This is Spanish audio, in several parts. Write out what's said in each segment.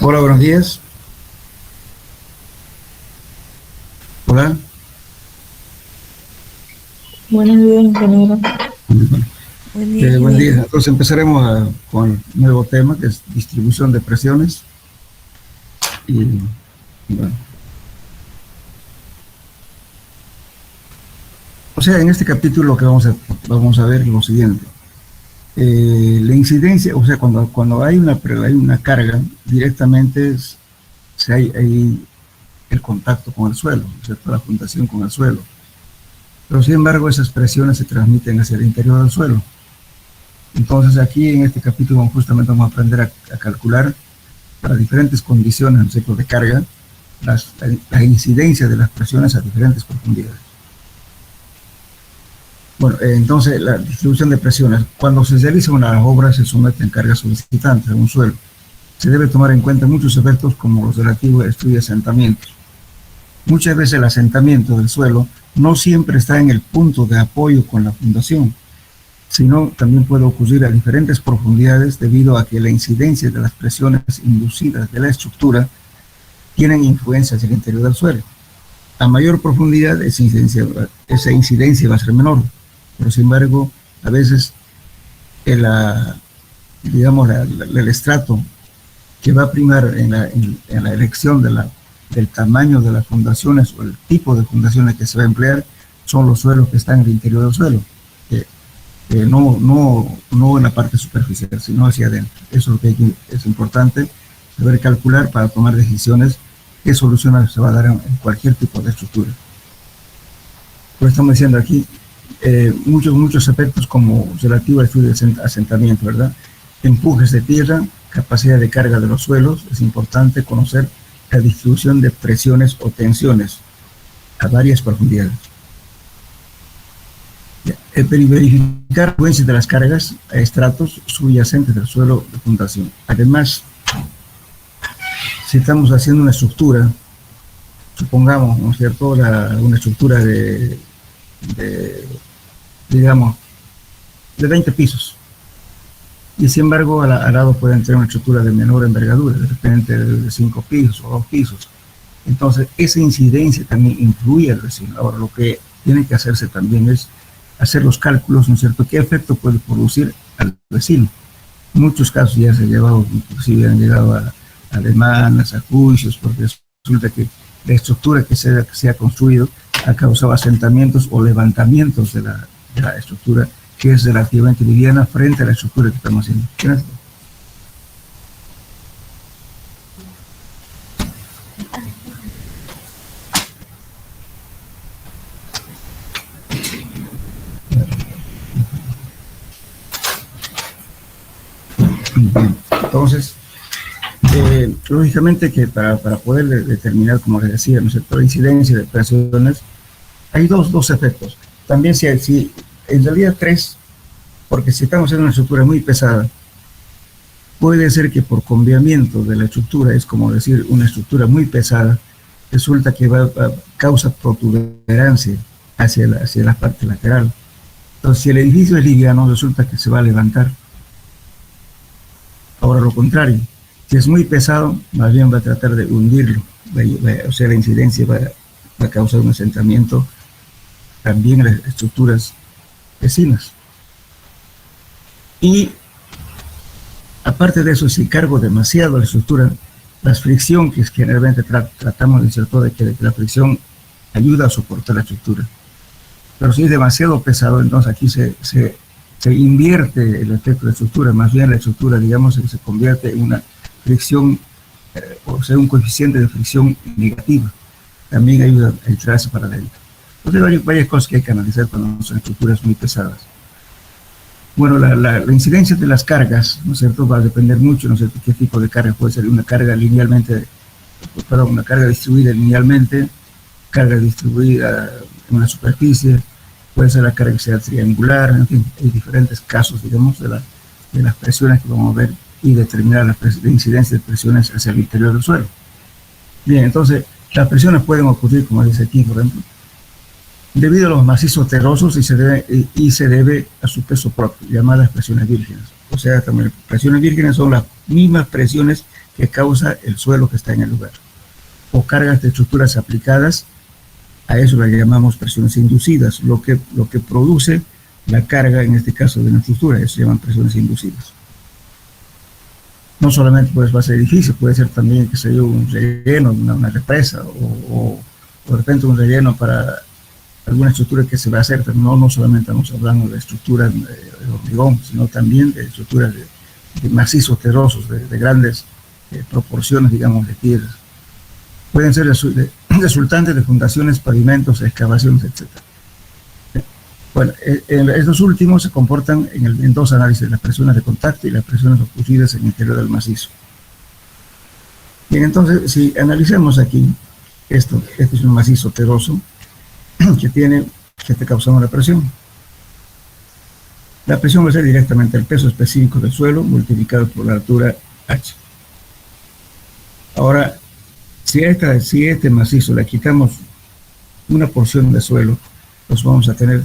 Hola, buenos días. Hola. Buenos días, ingeniero. Buen día, Buen día. ingeniero. Entonces empezaremos con el nuevo tema, que es distribución de presiones. Y bueno, o sea, en este capítulo lo que vamos a ver es lo siguiente. La incidencia, o sea, cuando hay una carga, directamente hay el contacto con el suelo, ¿cierto? La fundación con el suelo. Pero sin embargo, esas presiones se transmiten hacia el interior del suelo. Entonces aquí en este capítulo justamente vamos a aprender a calcular para diferentes condiciones, ¿no es cierto?, de carga, la incidencia de las presiones a diferentes profundidades. Bueno, entonces la distribución de presiones. Cuando se realiza una obra se someten cargas solicitantes a un suelo. Se debe tomar en cuenta muchos efectos como los relativos al estudio de asentamientos. Muchas veces el asentamiento del suelo no siempre está en el punto de apoyo con la fundación, sino también puede ocurrir a diferentes profundidades debido a que la incidencia de las presiones inducidas de la estructura tienen influencia hacia el interior del suelo. A mayor profundidad esa incidencia va a ser menor, pero sin embargo a veces el estrato que va a primar en la elección del tamaño de las fundaciones o el tipo de fundaciones que se va a emplear son los suelos que están en el interior del suelo. No en la parte superficial, sino hacia adentro. Eso es lo que es importante saber calcular para tomar decisiones qué soluciones se va a dar en cualquier tipo de estructura. Pues estamos diciendo aquí muchos efectos como relativo al estudio de asentamiento, ¿verdad? Empujes de tierra, capacidad de carga de los suelos. Es importante conocer la distribución de presiones o tensiones a varias profundidades. Verificar la influencia de las cargas a estratos subyacentes del suelo de fundación. Además, si estamos haciendo una estructura, supongamos, ¿no es cierto?, una estructura digamos, de 20 pisos, y sin embargo al lado pueden tener una estructura de menor envergadura, de repente de 5 pisos o 2 pisos. Entonces, esa incidencia también influye al vecino. Ahora, lo que tiene que hacerse también es hacer los cálculos, ¿no es cierto?, qué efecto puede producir al vecino. En muchos casos ya se ha llevado, inclusive han llegado a demandas, a juicios, porque resulta que la estructura que se ha construido ha causado asentamientos o levantamientos de la estructura, que es relativamente liviana frente a la estructura que estamos haciendo. Gracias. Entonces, lógicamente que para poder determinar, como les decía, ¿no es cierto?, la incidencia de presiones, hay dos efectos. También si en realidad tres, porque si estamos en una estructura muy pesada, puede ser que por cambiamiento de la estructura, es como decir, una estructura muy pesada, resulta que causa protuberancia hacia la parte lateral. Entonces, si el edificio es liviano, resulta que se va a levantar. Ahora, lo contrario, si es muy pesado, más bien va a tratar de hundirlo. O sea, la incidencia va a causar un asentamiento también en las estructuras vecinas. Y aparte de eso, si cargo demasiado la estructura, la fricción, que es generalmente tratamos de decir todo, de que la fricción ayuda a soportar la estructura. Pero si es demasiado pesado, entonces aquí se invierte el efecto de estructura, más bien la estructura, digamos, se convierte en una fricción, o sea, un coeficiente de fricción negativa. También ayuda a echarse para adentro. Entonces hay varias cosas que hay que analizar cuando son estructuras muy pesadas. Bueno, la incidencia de las cargas, ¿no es cierto?, va a depender mucho, ¿no es cierto?, qué tipo de carga. Puede ser una carga una carga distribuida linealmente, carga distribuida en una superficie, puede ser la carga que sea triangular, en fin, hay diferentes casos, digamos, de las presiones que vamos a ver y determinar la incidencia de presiones hacia el interior del suelo. Bien, entonces, las presiones pueden ocurrir, como dice aquí, por ejemplo, debido a los macizos terrosos y se debe a su peso propio, llamadas presiones vírgenes. O sea, también presiones vírgenes son las mismas presiones que causa el suelo que está en el lugar. O cargas de estructuras aplicadas, a eso le llamamos presiones inducidas, lo que produce la carga, en este caso de una estructura, eso se llaman presiones inducidas. No solamente pues, va a ser edificio, puede ser también, que se yo, un relleno, una represa, o de repente un relleno para alguna estructura que se va a hacer, pero no solamente estamos hablando de estructuras de hormigón, sino también de estructuras de macizos terrosos, de grandes proporciones, digamos, de piedras. Pueden ser resultantes de fundaciones, pavimentos, excavaciones, etc. Bueno, estos últimos se comportan en dos análisis, las presiones de contacto y las presiones ocurridas en el interior del macizo. Bien, entonces, si analicemos aquí, este es un macizo terroso que está causando la presión. La presión va a ser directamente el peso específico del suelo multiplicado por la altura H. Ahora, si a este macizo le quitamos una porción de suelo, pues vamos a tener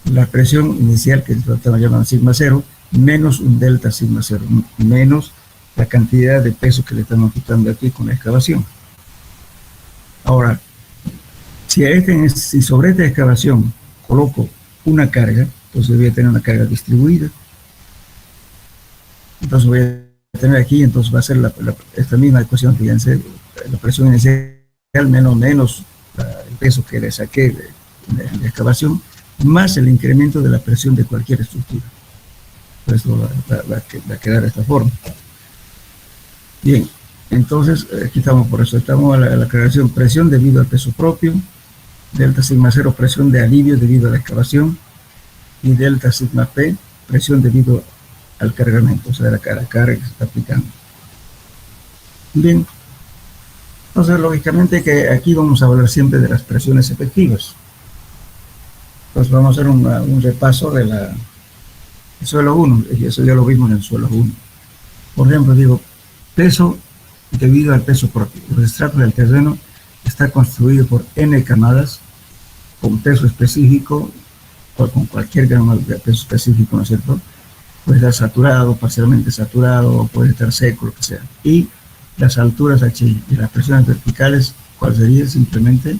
la presión inicial, que estamos llamando sigma cero, menos un delta sigma cero, menos la cantidad de peso que le estamos quitando aquí con la excavación. Ahora, si sobre esta excavación coloco una carga, entonces voy a tener una carga distribuida. Entonces voy a tener aquí, entonces va a ser esta misma ecuación, fíjense, la presión inicial menos el peso que le saqué de la excavación, más el incremento de la presión de cualquier estructura. Pues esto va a quedar de esta forma. Bien, entonces aquí estamos, por eso estamos a la aclaración: presión debido al peso propio, delta sigma cero, presión de alivio debido a la excavación, y delta sigma P, presión debido al cargamento, o sea, la carga que se está aplicando. Bien, entonces lógicamente que aquí vamos a hablar siempre de las presiones efectivas. Entonces vamos a hacer un repaso del suelo 1, y eso ya lo vimos en el suelo 1. Por ejemplo, digo, peso debido al peso propio. El estrato del terreno está construido por N camadas con peso específico, o con cualquier gramo de peso específico, ¿no es cierto? Puede estar saturado, parcialmente saturado, puede estar seco, lo que sea. Y las alturas H y las presiones verticales, ¿cuál sería? Simplemente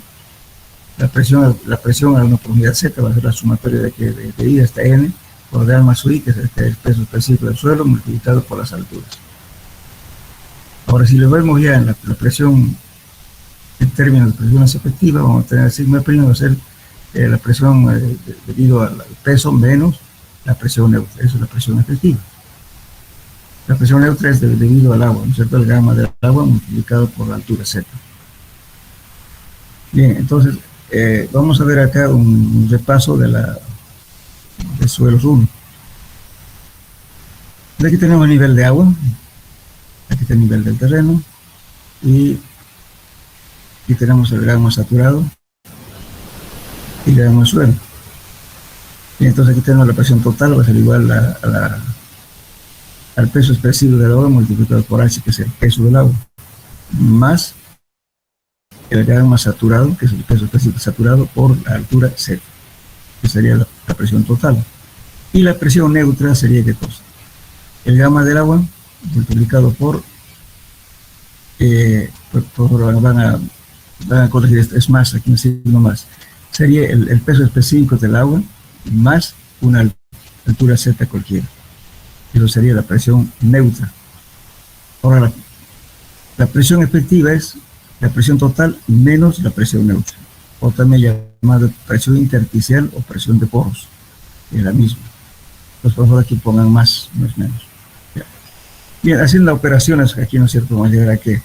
la presión a una profundidad Z va a ser la sumatoria de I hasta N, por D más I, que es el peso específico del suelo, multiplicado por las alturas. Ahora, si le vemos ya en la presión, en términos de presiones efectivas, vamos a tener sigma prima, va a ser la presión debido al peso menos la presión neutra. Eso es la presión efectiva. La presión neutra es debido al agua, ¿no es cierto? El gamma del agua multiplicado por la altura Z. Bien, entonces vamos a ver acá un repaso de suelos 1. Aquí tenemos el nivel de agua, aquí está el nivel del terreno, y aquí tenemos el gramo saturado y le damos suelo. Y entonces aquí tenemos la presión total, va a ser igual al peso expresivo del agua multiplicado por H, que es el peso del agua, más el gramo saturado, que es el peso específico saturado, por la altura Z, que sería la presión total. Y la presión neutra sería, ¿qué cosa? El gamma del agua multiplicado por van a corregir esto, es más, aquí no más, sería el peso específico del agua más una altura Z cualquiera. Eso sería la presión neutra. Ahora, la presión efectiva es la presión total menos la presión neutra, o también llamada presión intersticial o presión de poros, es la misma. Entonces, por favor, aquí pongan más, no es menos. Bien, haciendo operaciones, aquí no es cierto, vamos a llegar a que,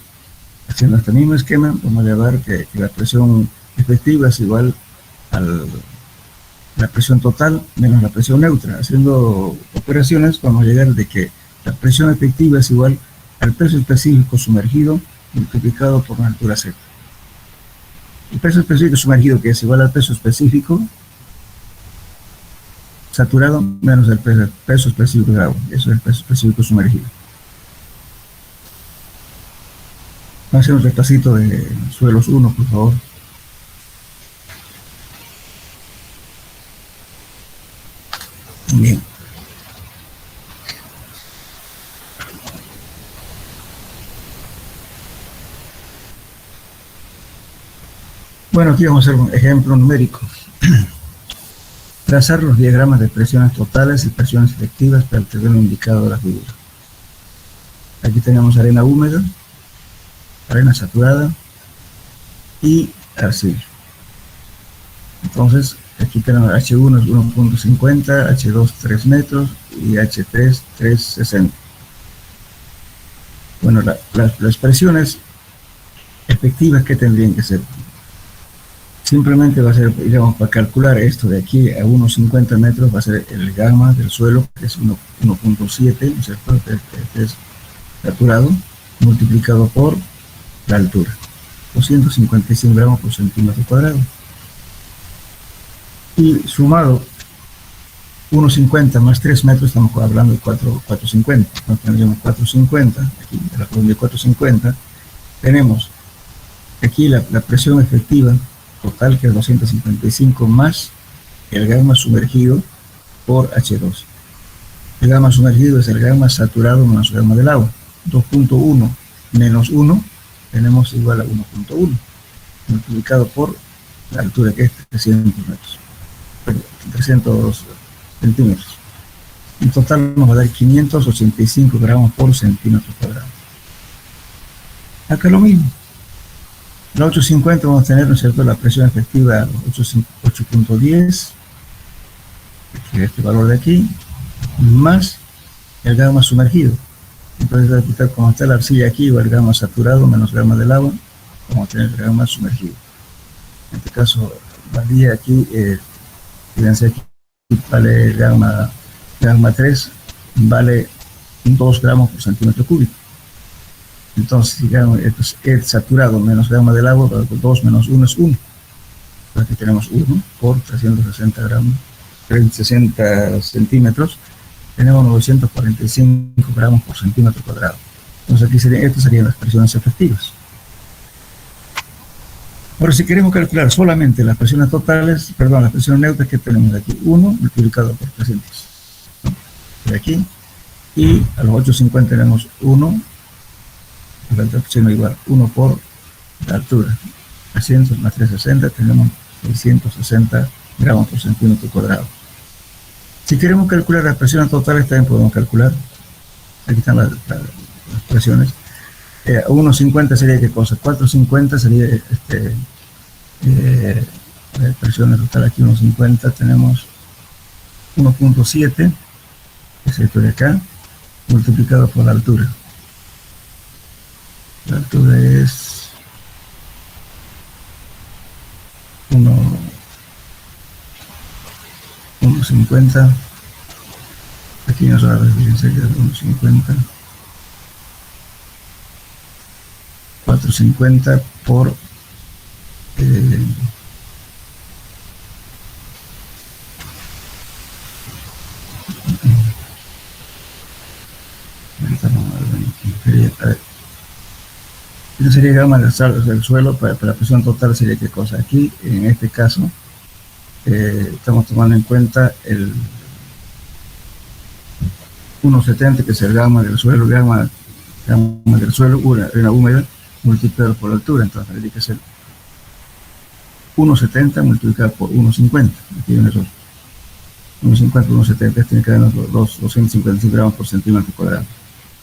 haciendo este mismo esquema, vamos a llevar que la presión efectiva es igual a la presión total menos la presión neutra. Haciendo operaciones, vamos a llegar de que la presión efectiva es igual al peso específico sumergido multiplicado por la altura Z. El peso específico sumergido, que es igual al peso específico saturado menos el peso específico de agua. Eso es el peso específico sumergido. Vamos a hacer un repasito de suelos 1, por favor. Bien. Bueno, aquí vamos a hacer un ejemplo numérico. Trazar los diagramas de presiones totales y presiones efectivas para el terreno indicado de la figura. Aquí tenemos arena húmeda, arena saturada y arcilla. Entonces, aquí tenemos H1 es 1.50, H2 3 metros y H3 3.60. Bueno, las presiones efectivas que tendrían que ser. Simplemente va a ser, digamos, para calcular esto de aquí a unos 50 metros va a ser el gamma del suelo, que es 1.7, ¿no es cierto? Este es saturado, multiplicado por la altura, 255 gramos por centímetro cuadrado. Y sumado 1.50 más 3 metros, estamos hablando de 4.50. Entonces tendríamos 4.50, aquí en la columna de 4.50, tenemos aquí la presión efectiva total, que es 255 más el gamma sumergido por H2. El gamma sumergido es el gamma saturado menos el gamma del agua. 2.1 menos 1 tenemos igual a 1.1 multiplicado por la altura, que es 300 metros, 300 centímetros. En total nos va a dar 585 gramos por centímetro cuadrado. Acá lo mismo. La 850 vamos a tener, ¿no es cierto?, la presión efectiva 8.10, que es este valor de aquí, más el gamma sumergido. Entonces, voy a quitar como está la arcilla aquí, o el gamma saturado menos el gamma del agua, vamos a tener el gamma sumergido. En este caso, valía aquí, fíjense aquí, vale el gamma 3, vale 2 gramos por centímetro cúbico. Entonces, digamos, el saturado menos gamma del agua, 2 menos 1 es 1. Entonces aquí tenemos 1 por 360 gramos, 360 centímetros, tenemos 945 gramos por centímetro cuadrado. Entonces aquí estas serían las presiones efectivas. Ahora, si queremos calcular solamente las presiones totales, perdón, las presiones neutras, que tenemos aquí, 1 multiplicado por 300, ¿no?, de aquí, y a los 850 tenemos 1, la presión igual 1 por la altura, 300 más 360, tenemos 660 gramos por centímetro cuadrado. Si queremos calcular las presiones totales, también podemos calcular, aquí están las presiones. 1.50 sería ¿qué cosa? 4.50 sería la presión total aquí, 1.50, tenemos 1.7, que es esto de acá, multiplicado por la altura. La altura es 1.50, aquí nos va a fíjense que es 1.50, 450 por eso sería gamma del suelo. Para la presión total sería ¿qué cosa? Aquí, en este caso, estamos tomando en cuenta el 1.70, que es el gamma del suelo, gamma del suelo, una húmeda, multiplicado por la altura. Entonces tendría que ser 1.70 multiplicado por 1.50. Aquí viene eso. 1.50 por 1.70, tiene que darnos 255 gramos por centímetro cuadrado.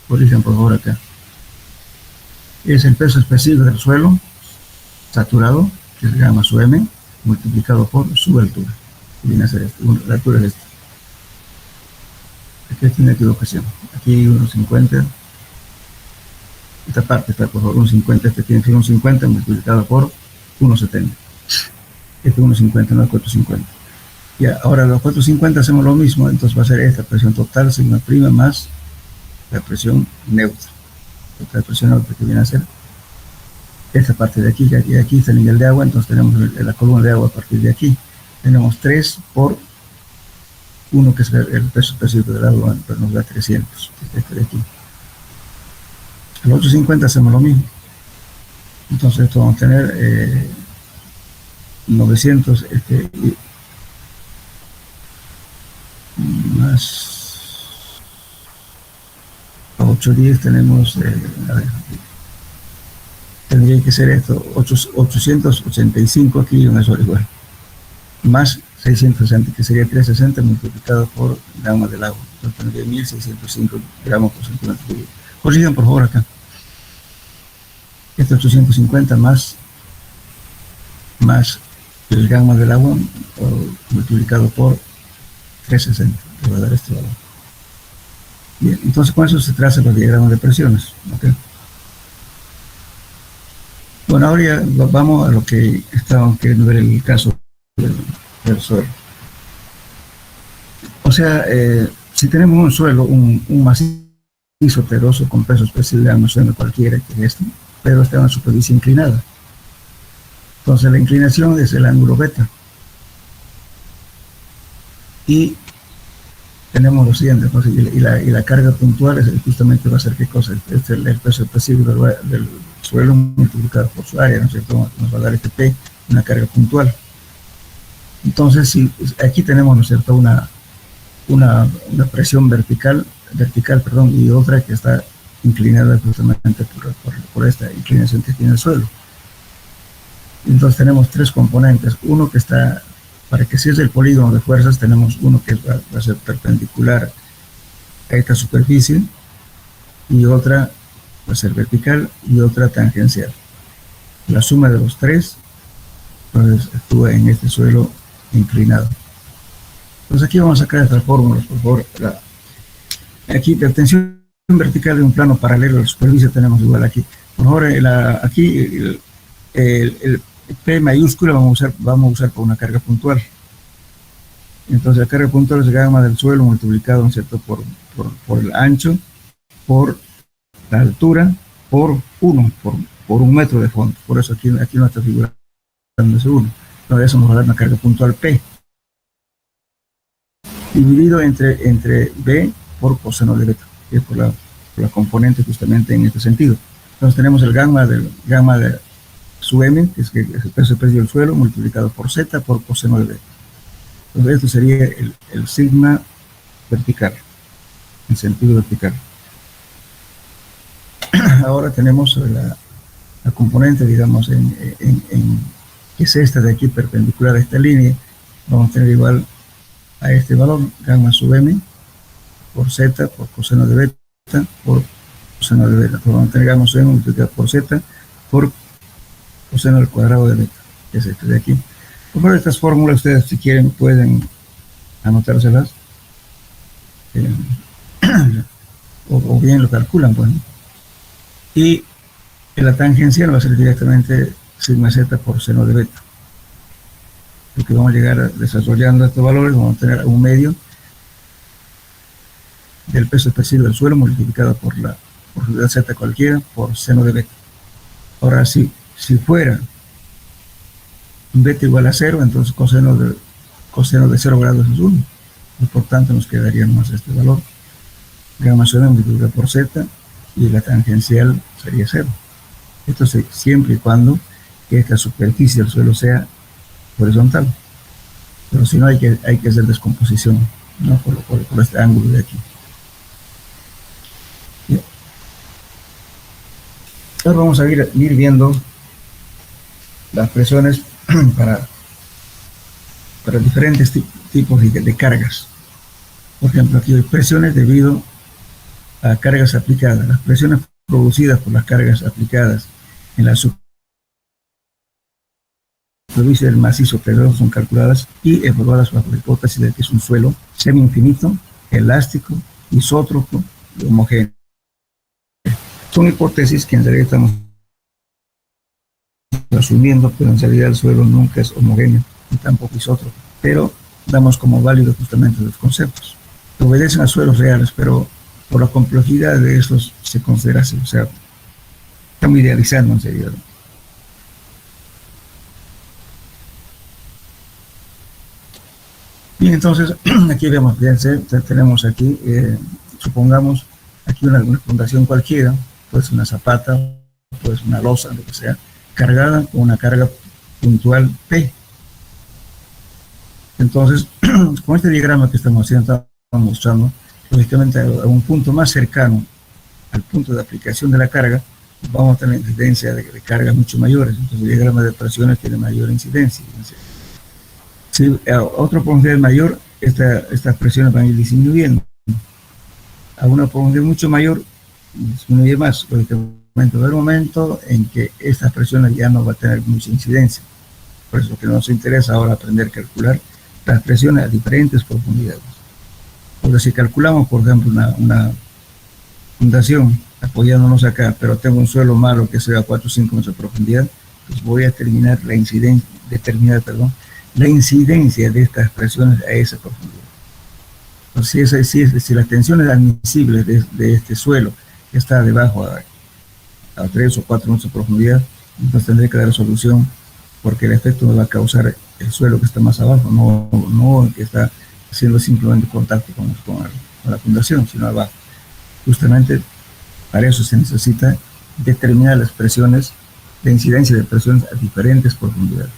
Corrijan por favor acá. Es el peso específico del suelo saturado, que es gamma sub m, multiplicado por su altura. Y viene a ser esto. La altura es esta. Aquí hay una equivocación. Aquí 1.50. Esta parte está por favor 1.50. Este tiene que ser 1.50 multiplicado por 1.70. Este 1.50, no es 4.50. Ya, ahora los 4.50 hacemos lo mismo, entonces va a ser esta presión total, sigma prima, más la presión neutra. La presión neutra, que viene a ser esta parte de aquí, que aquí está el nivel de agua, entonces tenemos la columna de agua a partir de aquí. Tenemos 3 por 1, que es el peso específico del agua, pero nos da 300, este de aquí. A los 8.50 hacemos lo mismo. Entonces esto vamos a tener 900, más 810 tenemos, tendría que ser esto, 885 kilos en el suelo igual, más 660, que sería 360 multiplicado por gamma del agua. Entonces tendría 1605 gramos por centímetro cúbico. Corrijan por favor acá. Este 850 más el gamma del agua multiplicado por 360, que va a dar este valor. Bien, entonces con eso se trazan los diagramas de presiones. ¿Okay? Bueno, ahora ya vamos a lo que estábamos queriendo ver en el caso del suelo. O sea, si tenemos un suelo, un macizo terroso con peso especial, no sé, cualquiera que es este, pero está en una superficie inclinada. Entonces la inclinación es el ángulo beta. Y tenemos lo siguiente, entonces, y la carga puntual es justamente va a ser qué cosa, el peso específico del suelo multiplicado por su área, ¿no es cierto? Nos va a dar este P, una carga puntual. Entonces, si aquí tenemos, ¿no es cierto?, una presión vertical, y otra que está inclinada justamente por esta inclinación que tiene el suelo. Entonces tenemos tres componentes, uno que está, para que cierre el polígono de fuerzas, tenemos uno que va a ser perpendicular a esta superficie, y otra va a ser vertical y otra tangencial. La suma de los tres, pues, actúa en este suelo inclinado. Entonces aquí vamos a sacar estas fórmulas, por favor. Aquí la tensión vertical de un plano paralelo a la superficie tenemos igual aquí. Por favor, aquí el P mayúscula vamos a usar por una carga puntual. Entonces la carga puntual es el gamma del suelo multiplicado, ¿no es cierto?, por el ancho, por la altura, por 1, por un metro de fondo. Por eso aquí no está figurando ese 1. Entonces eso nos va a dar una carga puntual P, dividido entre B por coseno de beta, que es por la componente justamente en este sentido. Entonces tenemos el gamma de su M, que es el peso del suelo, multiplicado por Z por coseno de beta. Entonces esto sería el sigma vertical, en sentido vertical. Ahora tenemos la componente, digamos, que es esta de aquí, perpendicular a esta línea. Vamos a tener igual a este valor, gamma sub M, por Z, por coseno de beta, por coseno de beta. Vamos a tener gamma sub M multiplicado por Z, por coseno al cuadrado de beta, que es este de aquí. Por favor, estas fórmulas ustedes, si quieren, pueden anotárselas, o bien lo calculan, pues, ¿no? Y la tangencial va a ser directamente sigma Z por seno de beta. Porque vamos a llegar desarrollando estos valores, vamos a tener un medio del peso específico del suelo multiplicado por Z cualquiera por seno de beta. Ahora, si fuera beta igual a 0, entonces coseno de 0 grados es 1. Y por tanto nos quedaría más este valor. Gamma sub multiplicado por Z, y la tangencial sería 0. Esto es siempre y cuando que esta superficie del suelo sea horizontal. Pero si no, hay que hacer descomposición, ¿no?, por este ángulo de aquí. Bien. Ahora vamos a ir viendo las presiones para diferentes tipos de cargas. Por ejemplo, aquí hay presiones debido a cargas aplicadas. Las presiones producidas por las cargas aplicadas en la superficie del macizo terreno son calculadas y evaluadas bajo la hipótesis de que es un suelo semi-infinito, elástico, isótropo y homogéneo. Son hipótesis que en realidad estamos asumiendo, pero en realidad el suelo nunca es homogéneo ni tampoco isótropo, pero damos como válido justamente los conceptos. Obedecen a suelos reales, pero por la complejidad de estos se considera así, o sea, estamos idealizando en serio. Bien, entonces, aquí vemos, fíjense, tenemos aquí, supongamos, aquí una fundación cualquiera, puede ser una zapata, puede ser una losa, lo que sea, cargada con una carga puntual P. Entonces, con este diagrama que estamos haciendo, estamos mostrando, lógicamente, a un punto más cercano al punto de aplicación de la carga, vamos a tener incidencia de cargas mucho mayores. Entonces el diagrama de presiones tiene mayor incidencia. Si a otra profundidad mayor, estas presiones van a ir disminuyendo. A una profundidad mucho mayor, disminuye más. Lógicamente, va a haber un momento en que estas presiones ya no va a tener mucha incidencia. Por eso que nos interesa ahora aprender a calcular las presiones a diferentes profundidades. Porque si calculamos, por ejemplo, una fundación apoyándonos acá, pero tengo un suelo malo que sea a 4 o 5 metros de profundidad, pues voy a determinar la incidencia de estas presiones a esa profundidad. Entonces, si las tensiones admisibles de este suelo que está debajo a 3 o 4 metros de profundidad, entonces tendré que dar solución, porque el efecto me va a causar el suelo que está más abajo, no el que está haciendo simplemente contacto con la fundación, sino abajo. Justamente para eso se necesita determinar las presiones, la incidencia de presiones a diferentes profundidades.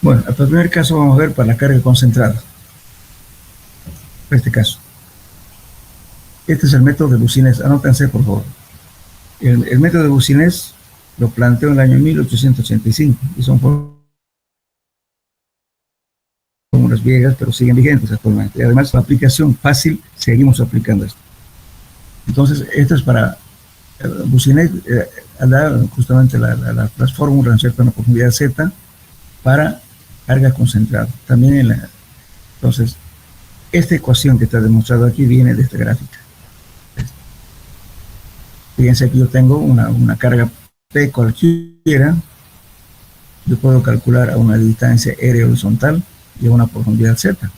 Bueno, al primer caso vamos a ver para la carga concentrada. Este caso. Este es el método de Boussinesq. Anótense, por favor. El método de Boussinesq lo planteó en el año 1885 y son fórmulas viejas, pero siguen vigentes actualmente. Y además, la aplicación fácil, seguimos aplicando esto. Entonces, esto es para Boussinesq, da justamente las fórmulas, ¿no es cierto?, en la profundidad Z para carga concentrada. También entonces, esta ecuación que está demostrada aquí viene de esta gráfica. Fíjense que yo tengo una carga P cualquiera, yo puedo calcular a una distancia R horizontal y a una profundidad Z.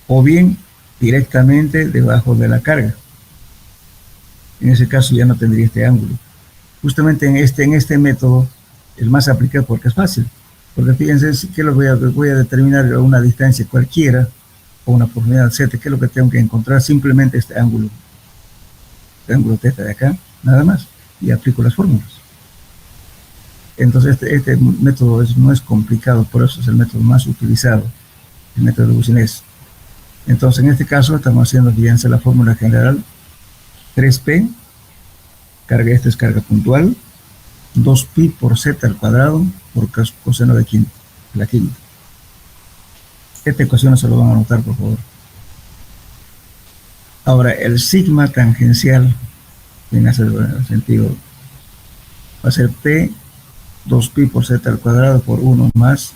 O bien directamente debajo de la carga. En ese caso ya no tendría este ángulo. Justamente en este método, el más aplicado porque es fácil. Porque fíjense que voy a determinar a una distancia cualquiera o una profundidad Z, que es lo que tengo que encontrar, simplemente este ángulo θ de acá, nada más, y aplico las fórmulas. Entonces este método no es complicado, por eso es el método más utilizado, el método de Boussinesq. Entonces en este caso estamos haciendo, fíjense, la fórmula general 3P, carga, esta es carga puntual, 2pi por z al cuadrado por coseno de la quinta. Esta ecuación se lo van a anotar, por favor. Ahora, el sigma tangencial, en ese sentido, va a ser P 2pi por z al cuadrado por 1 más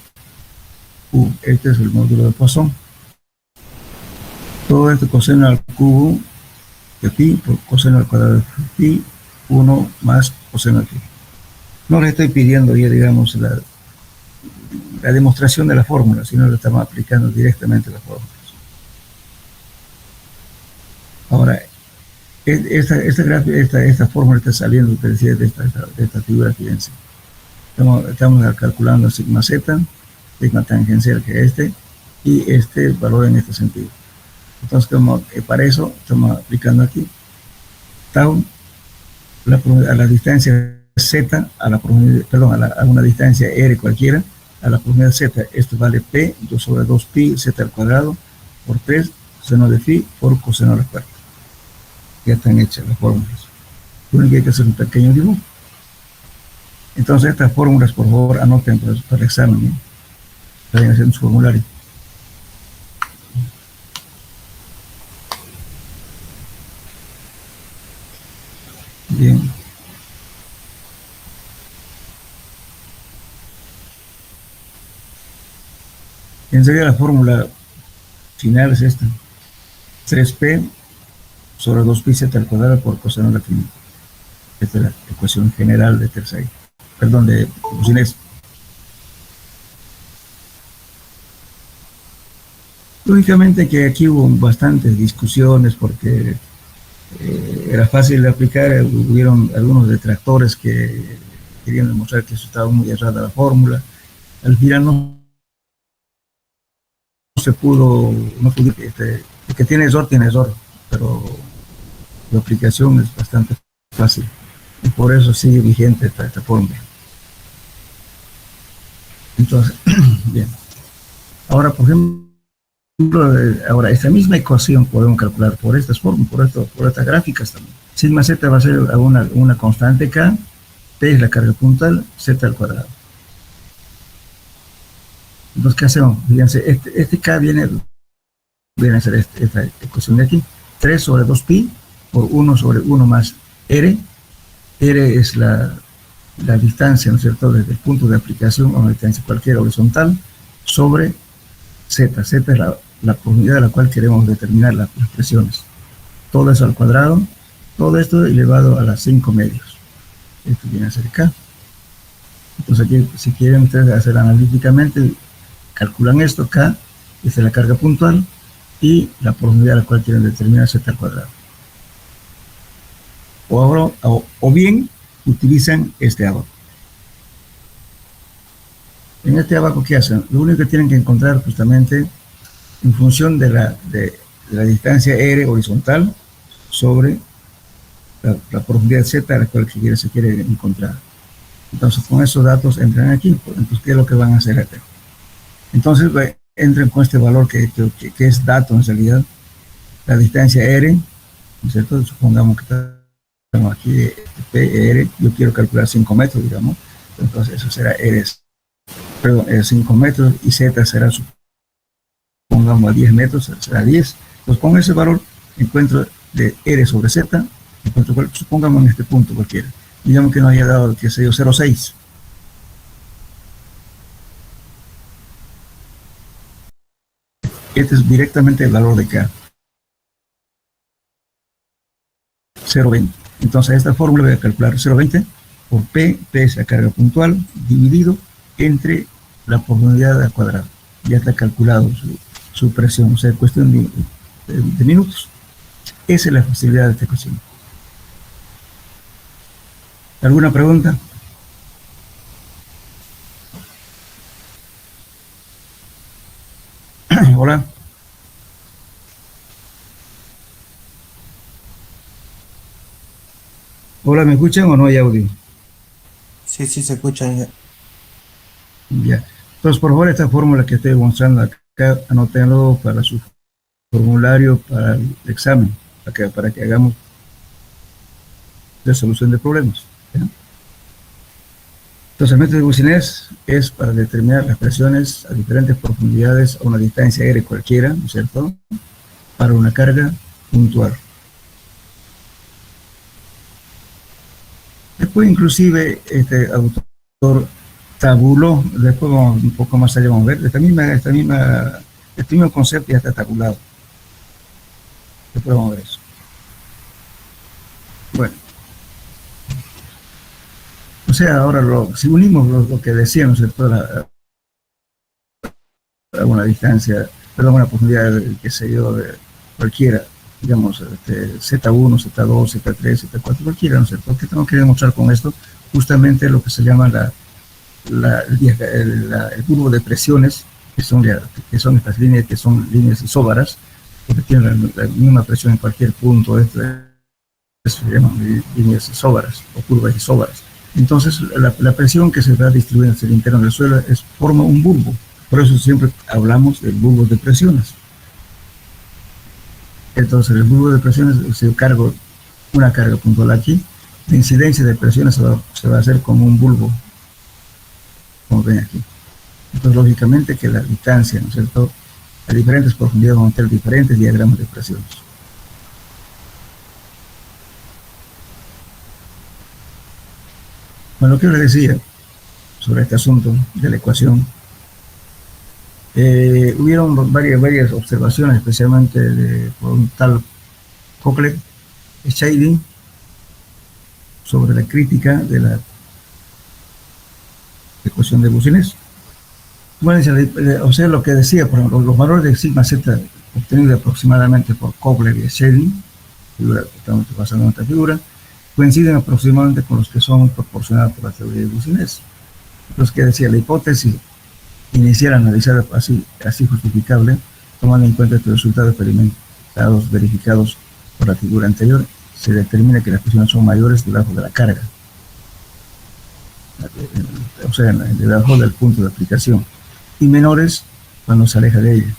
U. Este es el módulo de Poisson. Todo esto coseno al cubo de pi por coseno al cuadrado de pi, 1 más coseno de pi. No le estoy pidiendo ya, digamos, la demostración de la fórmula, sino le estamos aplicando directamente la fórmula. Ahora, esta fórmula está saliendo, te decía, de esta figura, fíjense. Estamos calculando sigma z, sigma tangencial, que es y este valor en este sentido. Entonces, para eso estamos aplicando aquí tau a la distancia z, a una distancia r cualquiera, a la profundidad z. Esto vale p, 2 sobre 2pi z al cuadrado por 3 seno de phi por coseno a la cuarta. Ya están hechas las fórmulas. Lo único que hay que hacer un pequeño dibujo. Entonces estas fórmulas, por favor, anoten para el examen, ¿no? Vayan haciendo su formulario. Bien. Enseguida la fórmula final es esta. 3p sobre 2pi z al cuadrado por coseno de la quinta. Esta es la ecuación general de Tersay. Perdón, de Boussinesq. Lógicamente que aquí hubo bastantes discusiones porque era fácil de aplicar. Hubieron algunos detractores que querían demostrar que eso estaba muy errada la fórmula. Al final no se pudo, el que tiene error, pero la aplicación es bastante fácil y por eso sigue vigente esta fórmula. Entonces, bien. Ahora, por ejemplo, esta misma ecuación podemos calcular por estas formas, por estas gráficas también. Sigma Z va a ser una constante K, P es la carga puntual, Z al cuadrado. Entonces, ¿qué hacemos? Fíjense, este K viene a ser esta ecuación de aquí, 3 sobre 2pi por 1 sobre 1 más R. R es la distancia, ¿no es cierto?, desde el punto de aplicación a una distancia cualquiera horizontal sobre Z. Z es la profundidad a la cual queremos determinar las presiones. Todo eso al cuadrado, todo esto elevado a las 5 medios. Esto viene a ser K. Entonces aquí, si quieren ustedes hacer analíticamente, calculan esto, K es la carga puntual y la profundidad a la cual quieren determinar Z al cuadrado. O bien utilizan este abaco. En este abaco, ¿qué hacen? Lo único que tienen que encontrar justamente en función de la distancia R horizontal sobre la profundidad Z a la cual se quiere encontrar. Entonces, con esos datos entran aquí. Entonces, ¿qué es lo que van a hacer acá? Entonces, entran con este valor que es dato en realidad, la distancia R, ¿no es cierto? Supongamos que estamos aquí, PR, yo quiero calcular 5 metros, digamos, entonces eso será R, perdón, 5 metros, y Z será, supongamos, a 10 metros, será 10. Entonces, con ese valor encuentro de R sobre Z, supongamos en este punto cualquiera, digamos que nos haya dado, qué sé yo, 0,6. Este es directamente el valor de K. 0,20. Entonces, esta fórmula voy a calcular 0,20 por P es la carga puntual, dividido entre la profundidad al cuadrado. Ya está calculado su presión, o sea, cuestión de minutos. Esa es la facilidad de esta ecuación. ¿Alguna pregunta? Hola. Hola, ¿me escuchan o no hay audio? Sí, se escucha. Ya. Entonces, por favor, esta fórmula que estoy mostrando acá, anótenlo para su formulario para el examen, para que hagamos resolución de problemas. ¿Ya? Entonces, el método de Boussinesq es para determinar las presiones a diferentes profundidades a una distancia R cualquiera, ¿no es cierto?, para una carga puntual. Después, inclusive, este autor tabuló, después vamos un poco más allá, vamos a ver, este mismo concepto ya está tabulado. Después vamos a ver eso. Bueno. O sea, ahora si unimos lo que decíamos, ¿cierto?, a una distancia, perdón, una profundidad, qué sé yo, de cualquiera, digamos, Z1, Z2, Z3, Z4, cualquiera, ¿no es cierto? ¿Qué tengo que demostrar con esto? Justamente lo que se llama el curvo de presiones, que son estas líneas, que son líneas isóbaras, porque tienen la misma presión en cualquier punto. Esto se llaman líneas isóbaras o curvas isóbaras. Entonces, la presión que se va distribuyendo hacia el interno del suelo forma un bulbo. Por eso siempre hablamos de bulbos de presiones. Entonces, el bulbo de presiones se carga una carga puntual aquí. La incidencia de presiones se va a hacer como un bulbo, como ven aquí. Entonces, lógicamente que la distancia, ¿no es cierto?, a diferentes profundidades van a tener diferentes diagramas de presiones. Bueno, lo que yo les decía sobre este asunto de la ecuación, hubieron varias observaciones, especialmente por un tal Cochlear-Scheiding, sobre la crítica de la ecuación de Boussinesq. Bueno, o sea, lo que decía, por ejemplo, los valores de sigma z obtenidos aproximadamente por Cochlear y Scheiding, figura que estamos pasando en esta figura, coinciden aproximadamente con los que son proporcionados por la teoría de Boussinesq. Entonces, que decía, la hipótesis inicial analizada así justificable, tomando en cuenta estos resultados experimentados verificados por la figura anterior, se determina que las presiones son mayores debajo de la carga, o sea, debajo del punto de aplicación, y menores cuando se aleja de ella,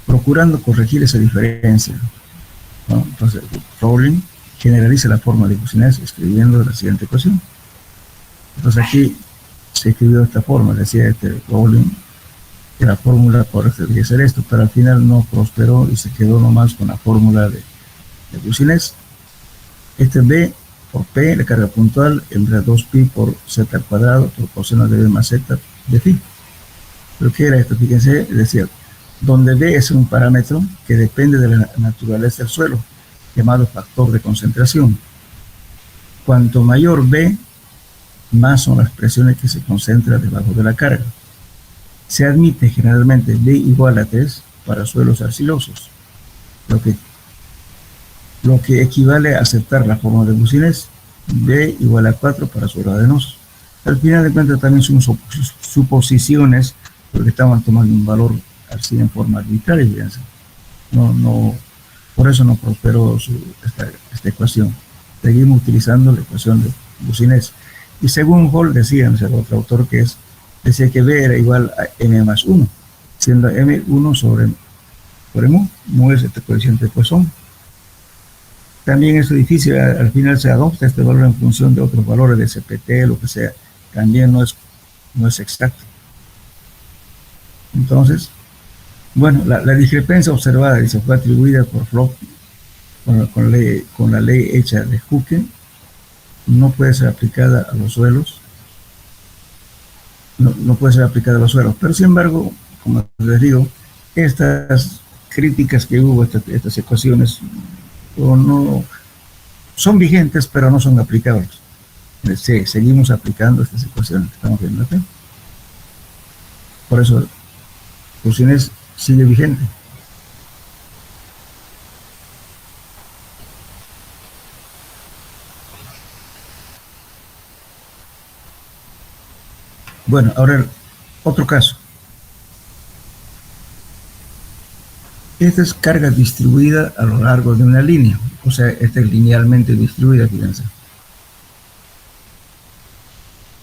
procurando corregir esa diferencia, ¿no? Entonces, Rowling generaliza la forma de Boussinesq escribiendo la siguiente ecuación. Entonces aquí se escribió de esta forma, decía Rowling que la fórmula podría ser esto, pero al final no prosperó y se quedó nomás con la fórmula de Boussinesq. B por P, la carga puntual, entre 2pi por z al cuadrado por coseno de B más z de phi. ¿Pero qué era esto? Fíjense, decía, donde B es un parámetro que depende de la naturaleza del suelo, llamado factor de concentración. Cuanto mayor B, más son las presiones que se concentran debajo de la carga. Se admite generalmente B igual a 3 para suelos arcilosos, lo que equivale a aceptar la forma de Boussinesq, B igual a 4 para suelos arenosos. Al final de cuentas también son suposiciones, porque estamos tomando un valor así en forma arbitraria, fíjense. Por eso no prosperó esta ecuación. Seguimos utilizando la ecuación de Boussinesq. Y según Hall decía, otro autor decía que B era igual a M más 1, siendo M 1 sobre mu. Mu es este coeficiente de Poisson. También es difícil, al final se adopta este valor en función de otros valores de CPT, lo que sea. También no es exacto. Entonces, bueno, la discrepancia observada y se fue atribuida por Floch con la ley hecha de Hooke, no puede ser aplicada a los suelos. No puede ser aplicada a los suelos. Pero sin embargo, como les digo, estas críticas que hubo, estas ecuaciones, no son vigentes, pero no son aplicables. Sí, seguimos aplicando estas ecuaciones que estamos viendo aquí. Por eso, Boussinesq sigue vigente. Bueno, ahora otro caso. Esta es carga distribuida a lo largo de una línea, o sea, esta es linealmente distribuida, fíjense.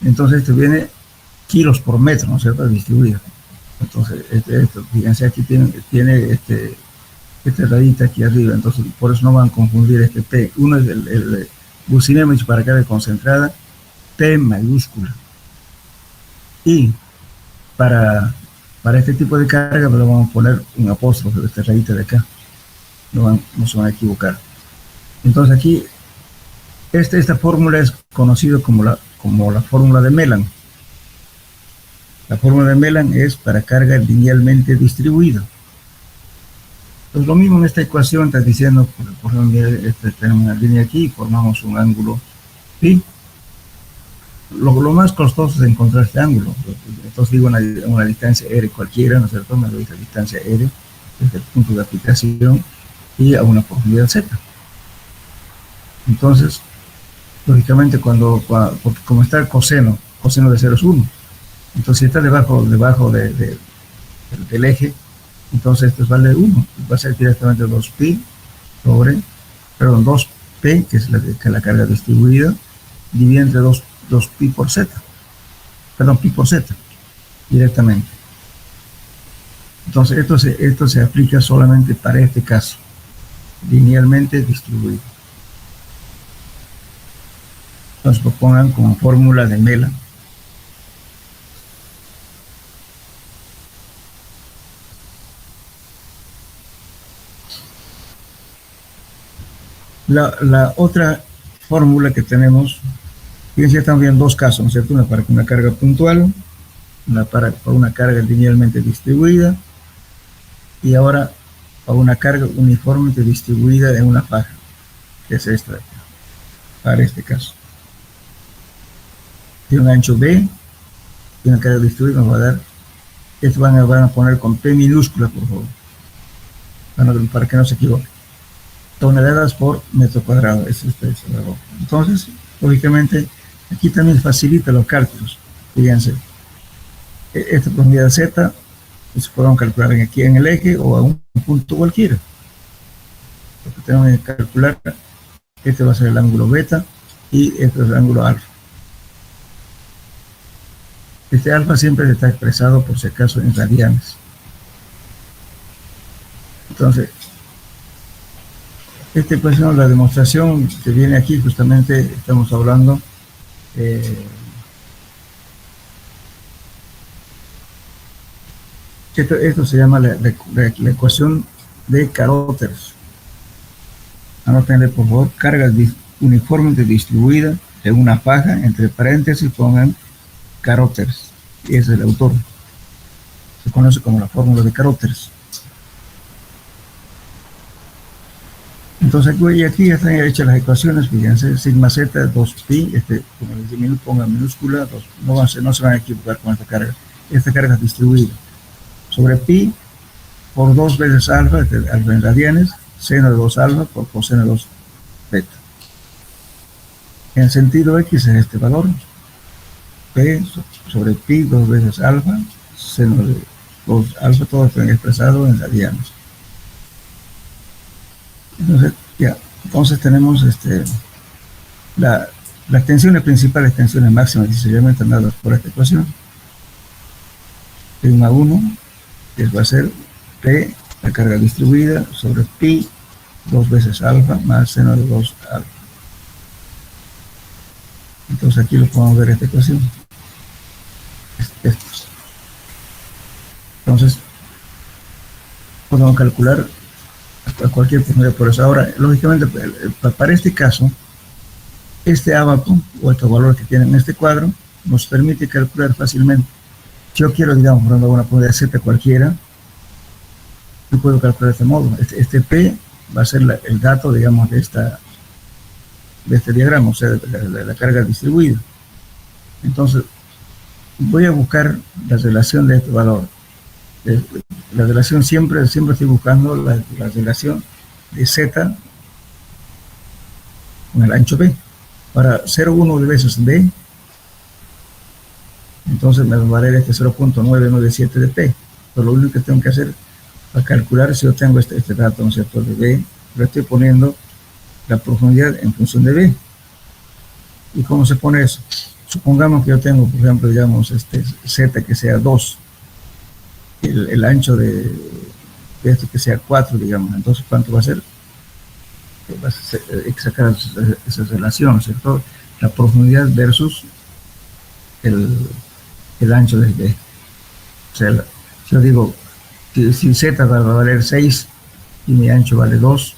Entonces esto viene kilos por metro, ¿no es cierto?, distribuida. Entonces, fíjense, aquí tiene esta rayita aquí arriba, entonces por eso no van a confundir este P. Uno es el Boussinesq para carga concentrada, P mayúscula. Y para este tipo de carga le vamos a poner un apóstrofe de esta rayita de acá. No se van a equivocar. Entonces aquí, esta fórmula es conocida como la fórmula de Melan. La fórmula de Melan es para carga linealmente distribuida. Pues lo mismo en esta ecuación está diciendo, por ejemplo, tenemos una línea aquí y formamos un ángulo phi. Lo más costoso es encontrar este ángulo. Entonces digo una distancia R cualquiera, ¿no es cierto? Me doy la distancia R desde el punto de aplicación y a una profundidad Z. Entonces, lógicamente, porque como está el coseno de 0 es 1. Entonces, si está debajo del eje, entonces esto vale 1. Va a ser directamente 2pi sobre, 2p, que es la carga distribuida, dividida entre 2pi por z. Pi por z, directamente. Entonces, esto se aplica solamente para este caso, linealmente distribuido. Entonces lo pongan como fórmula de Melan. La otra fórmula que tenemos, fíjense, estamos viendo dos casos, ¿no es cierto? Una para una carga puntual, una para una carga linealmente distribuida, y ahora para una carga uniformemente distribuida en una faja, que es esta, para este caso. Tiene un ancho B y una carga distribuida nos va a dar, esto van a poner con P minúscula, por favor, para que no se equivoque. Toneladas por metro cuadrado. Entonces, lógicamente, aquí también facilita los cálculos. Fíjense, esta profundidad Z se pueden calcular aquí en el eje o a un punto cualquiera. Lo que tenemos que calcular, este va a ser el ángulo beta y este es el ángulo alfa. Este alfa siempre está expresado, por si acaso, en radianes. Entonces, Pues no, la demostración que viene aquí, justamente estamos hablando esto se llama la ecuación de caróteres. Anótenle, por favor, cargas uniformemente distribuidas en una faja, entre paréntesis pongan caróteres. Y ese es el autor. Se conoce como la fórmula de caróteres. Entonces aquí ya están hechas las ecuaciones, fíjense, sigma z, 2pi, como les diminuto, pongan minúscula, no se van a equivocar con esta carga. Esta carga es distribuida sobre pi por 2 veces alfa, alfa en radianes, seno de 2 alfa por coseno de 2 beta. En sentido x es este valor, p sobre pi 2 veces alfa, seno de 2 alfa, todo está expresado en radianes. Entonces tenemos las tensiones principales, tensiones máximas distribuidamente dadas por esta ecuación. Sigma 1, que va a ser P, la carga distribuida, sobre pi, 2 veces alfa, más seno de 2 alfa. Entonces aquí lo podemos ver esta ecuación. Entonces, podemos calcular a cualquier profundidad por eso. Ahora, lógicamente, para este caso, este ábaco, o estos valores que tienen en este cuadro, nos permite calcular fácilmente. Si yo quiero, digamos, por ejemplo, una profundidad z cualquiera, yo puedo calcular de este modo. Este P va a ser el dato, digamos, de este diagrama, o sea, de la carga distribuida. Entonces, voy a buscar la relación de este valor. La relación siempre estoy buscando la relación de z con el ancho B. Para 0,1 de veces B, entonces me va a valer 0.997 de P. Pero lo único que tengo que hacer para calcular si yo tengo este dato, ¿no es cierto?, de B, le estoy poniendo la profundidad en función de B. ¿Y cómo se pone eso? Supongamos que yo tengo, por ejemplo, digamos, Z que sea 2, el ancho de esto que sea 4, digamos. Entonces, ¿cuánto va a ser? Hay que sacar esa relación, ¿cierto? La profundidad versus el ancho de B. O sea, yo digo, si Z va a valer 6 y mi ancho vale 2,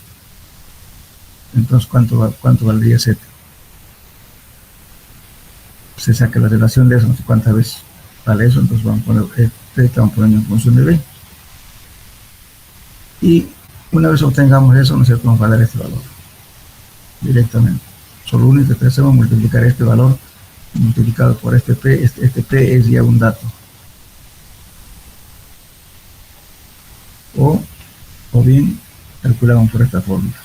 entonces ¿cuánto valdría Z? Se saca la relación de eso, no sé cuántas veces vale eso, entonces vamos a poner, estamos poniendo en función de B. Y una vez obtengamos eso, ¿no es cierto?, nos va a dar este valor directamente. Solo lo único que hacemos es multiplicar este valor multiplicado por este P. Este P es ya un dato. O bien calculamos por esta fórmula.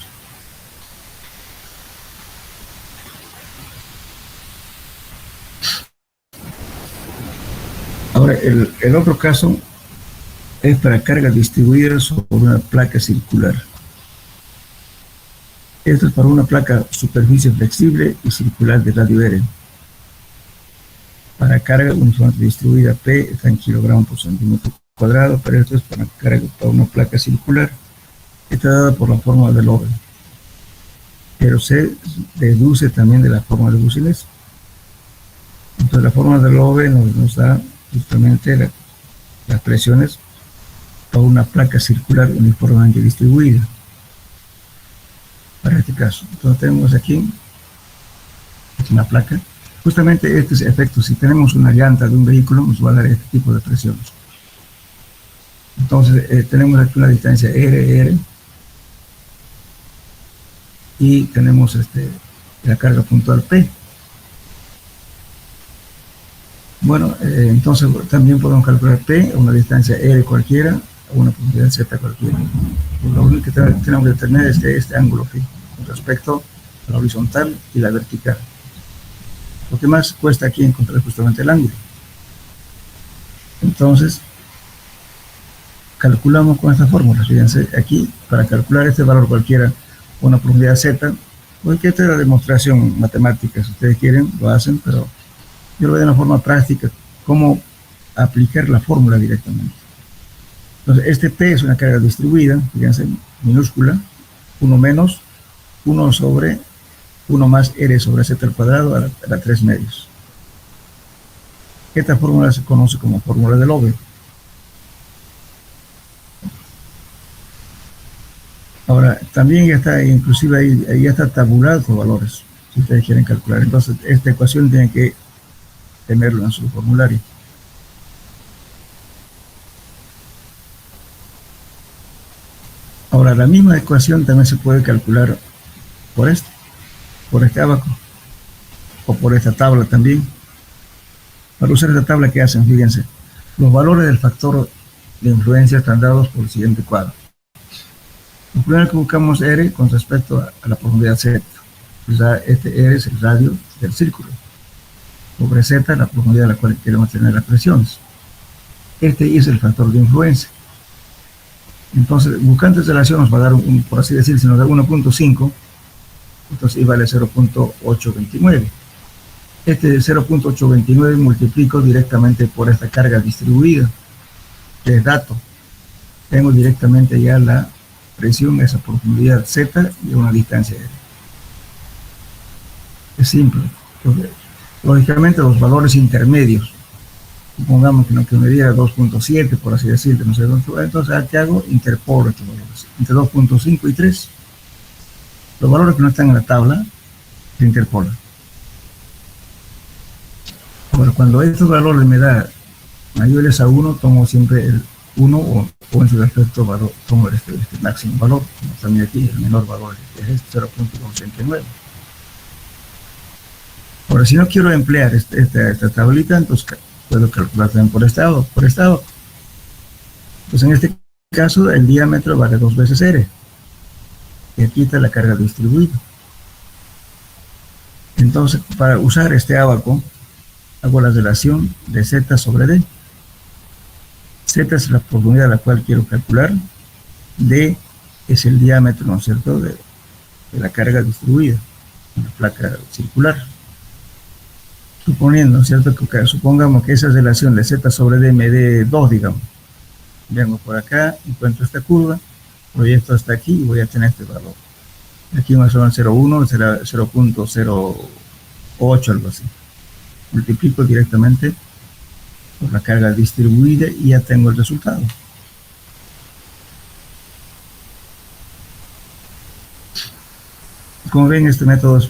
Ahora, el otro caso es para cargas distribuidas sobre una placa circular. Esto es para una placa superficie flexible y circular de radio R. Para carga uniformemente distribuida, P está en kilogramos por centímetro cuadrado, pero esto es para carga para una placa circular. Está dada por la fórmula de Love, pero se deduce también de la fórmula de Boussinesq. Entonces la fórmula de Love nos da justamente las presiones para una placa circular uniformemente distribuida. Para este caso, entonces tenemos aquí una placa. Justamente este es el efecto. Si tenemos una llanta de un vehículo, nos va a dar este tipo de presiones. Entonces tenemos aquí una distancia R y tenemos la carga puntual P. Bueno, entonces también podemos calcular P a una distancia R cualquiera, a una profundidad Z cualquiera. Lo único que tenemos que determinar es este ángulo Phi con respecto a la horizontal y la vertical. Lo que más cuesta aquí encontrar justamente el ángulo. Entonces, calculamos con esta fórmula. Fíjense, aquí, para calcular este valor cualquiera, una profundidad Z, porque esta es la demostración matemática, si ustedes quieren, lo hacen, pero yo lo veo de una forma práctica, cómo aplicar la fórmula directamente. Entonces, este P es una carga distribuida, fíjense, minúscula, 1 menos 1 más R sobre Z al cuadrado a la 3 medios. Esta fórmula se conoce como fórmula de Love. Ahora, también ya está, inclusive ahí ya está tabulado los valores, si ustedes quieren calcular. Entonces, esta ecuación tienen que tenerlo en su formulario. Ahora, la misma ecuación también se puede calcular por este abaco, o por esta tabla también. Para usar esta tabla, ¿qué hacen? Fíjense, los valores del factor de influencia están dados por el siguiente cuadro. Lo primero que buscamos R con respecto a la profundidad Z. Pues este R es el radio del círculo. Sobre Z, la profundidad a la cual queremos tener las presiones. Este es el factor de influencia. Entonces, buscando esta relación nos va a dar, por así decir, si nos da 1.5, entonces I vale 0.829. Este 0.829 multiplico directamente por esta carga distribuida, que es dato. Tengo directamente ya la presión, esa profundidad Z y una distancia R. Es simple. Entonces, lógicamente los valores intermedios, supongamos que me diera 2.7, por así decirlo, no sé, entonces ¿qué hago? Interpolo estos valores, entre 2.5 y 3. Los valores que no están en la tabla se interpolan. Ahora, cuando estos valores me da mayores a 1, tomo siempre el 1 o en su defecto valor, tomo este máximo valor, como también aquí el menor valor, que es 0.89. Ahora, si no quiero emplear esta tablita, entonces puedo calcular también por estado. Pues en este caso el diámetro vale 2 veces R. Y aquí está la carga distribuida. Entonces, para usar este ábaco, hago la relación de Z sobre D. Z es la profundidad a la cual quiero calcular. D es el diámetro, ¿no es cierto?, de la carga distribuida en la placa circular. Suponiendo, ¿no es cierto?, que supongamos que esa relación de Z sobre D me dé 2, digamos. Vengo por acá, encuentro esta curva, proyecto hasta aquí y voy a tener este valor. Aquí más o menos 0.1, será 0.08, algo así. Multiplico directamente por la carga distribuida y ya tengo el resultado. Como ven, este método es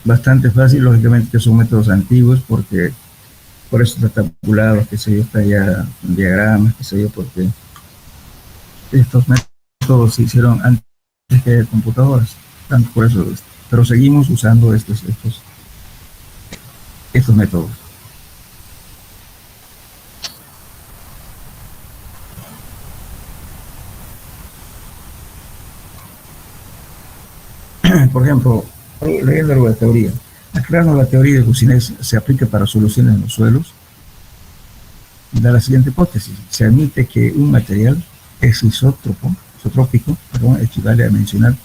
bastante fácil, lógicamente que son métodos antiguos, porque por eso está tabulado, que sé yo, está ya en diagramas, que sé yo, porque estos métodos se hicieron antes que haya computadoras, tanto por eso, pero seguimos usando estos métodos. Por ejemplo, leyendo algo de teoría, aclarando la teoría de Bucinés se aplica para soluciones en los suelos. Da la siguiente hipótesis: se admite que un material es isotrópico, equivale a mencionar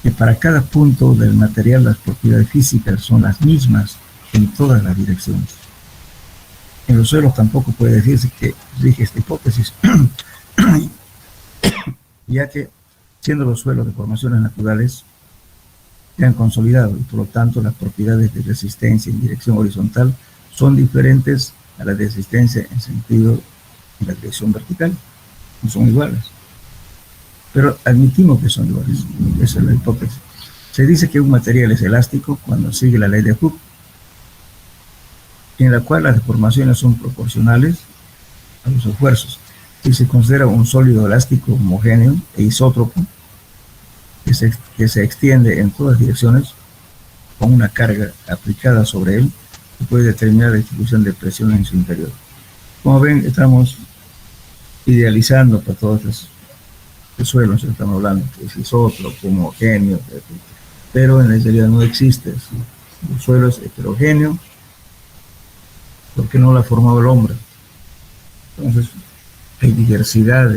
que para cada punto del material las propiedades físicas son las mismas en todas las direcciones. En los suelos tampoco puede decirse que rige esta hipótesis, ya que siendo los suelos de formaciones naturales se han consolidado y por lo tanto las propiedades de resistencia en dirección horizontal son diferentes a la de resistencia en sentido en la dirección vertical, no son iguales. Pero admitimos que son iguales, esa es la hipótesis. Se dice que un material es elástico cuando sigue la ley de Hooke, en la cual las deformaciones son proporcionales a los esfuerzos. Si se considera un sólido elástico homogéneo e isótropo, que se extiende en todas direcciones con una carga aplicada sobre él, se puede determinar la distribución de presión en su interior. Como ven, estamos idealizando para todos los suelos, estamos hablando que es isótropo, homogéneo, pero en la realidad no existe. El suelo es heterogéneo porque no lo ha formado el hombre. Entonces, hay diversidad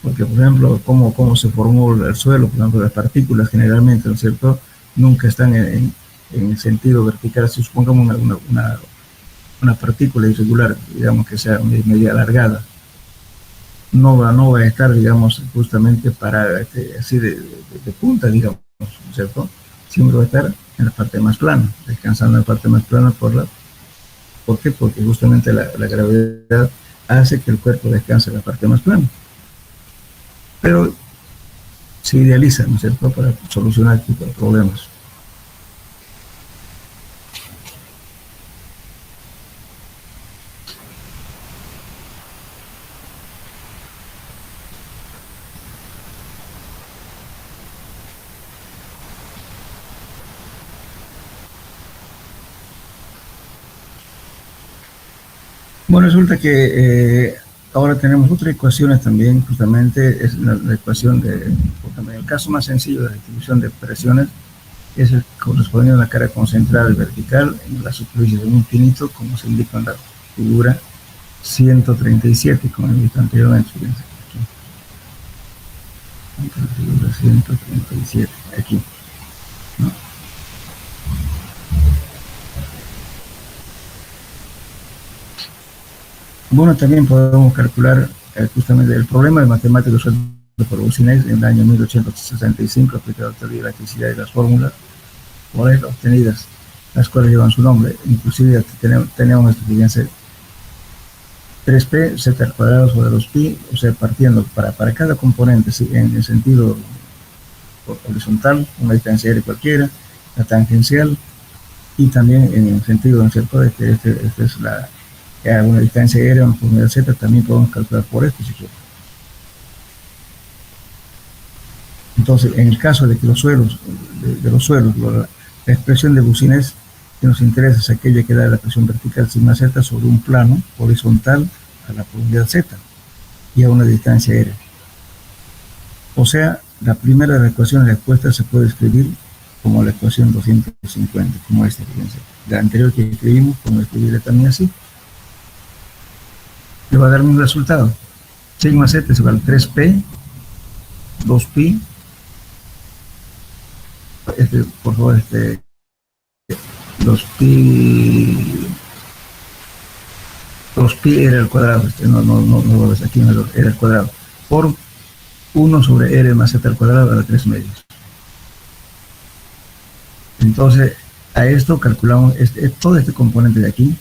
porque, por ejemplo, cómo se formó el suelo, por ejemplo, las partículas generalmente, ¿no es cierto?, nunca están en el sentido vertical. Si supongamos una partícula irregular, digamos que sea media alargada, no va a estar, digamos, justamente para así de punta, digamos, ¿cierto? Siempre va a estar en la parte más plana, descansando en la parte más plana. ¿Por qué? Porque justamente la gravedad hace que el cuerpo descanse en la parte más plana. Pero se idealiza, ¿no es cierto?, para solucionar este tipo de problemas. Bueno, resulta que ahora tenemos otras ecuaciones también, justamente es la ecuación el caso más sencillo de la distribución de presiones es el correspondiente a la cara concentrada y vertical en la superficie de un infinito, como se indica en la figura 137, como he visto anteriormente. Fíjense, aquí. La figura 137, aquí, ¿no? Bueno, también podemos calcular justamente el problema de matemáticas por Boussinesq en el año 1865, aplicado a la teoría de la electricidad y las fórmulas por él obtenidas, las cuales llevan su nombre. Inclusive tenemos esta, fíjense, 3p z al cuadrado sobre 2pi, o sea, partiendo para cada componente, ¿sí?, en el sentido horizontal, una distancia r cualquiera, la tangencial, y también en el sentido, ¿no es cierto?, de que esta es una distancia r, una unidad z, también podemos calcular por esto si quieren. Entonces, en el caso de que los suelos, la expresión de Boussinesq que nos interesa es aquella que da la presión vertical sigma z sobre un plano horizontal a la profundidad z y a una distancia r. O sea, la primera de las ecuaciones expuestas se puede escribir como la ecuación 250, como esta, fíjense. La anterior que escribimos, podemos escribirla también así. Le va a dar un resultado. Sigma z es igual a 3p, 2pi, por favor, 2pi r al cuadrado, no ves aquí, r al cuadrado, por 1 sobre r más z al cuadrado a la 3 medios. Entonces, a esto calculamos todo este componente de aquí,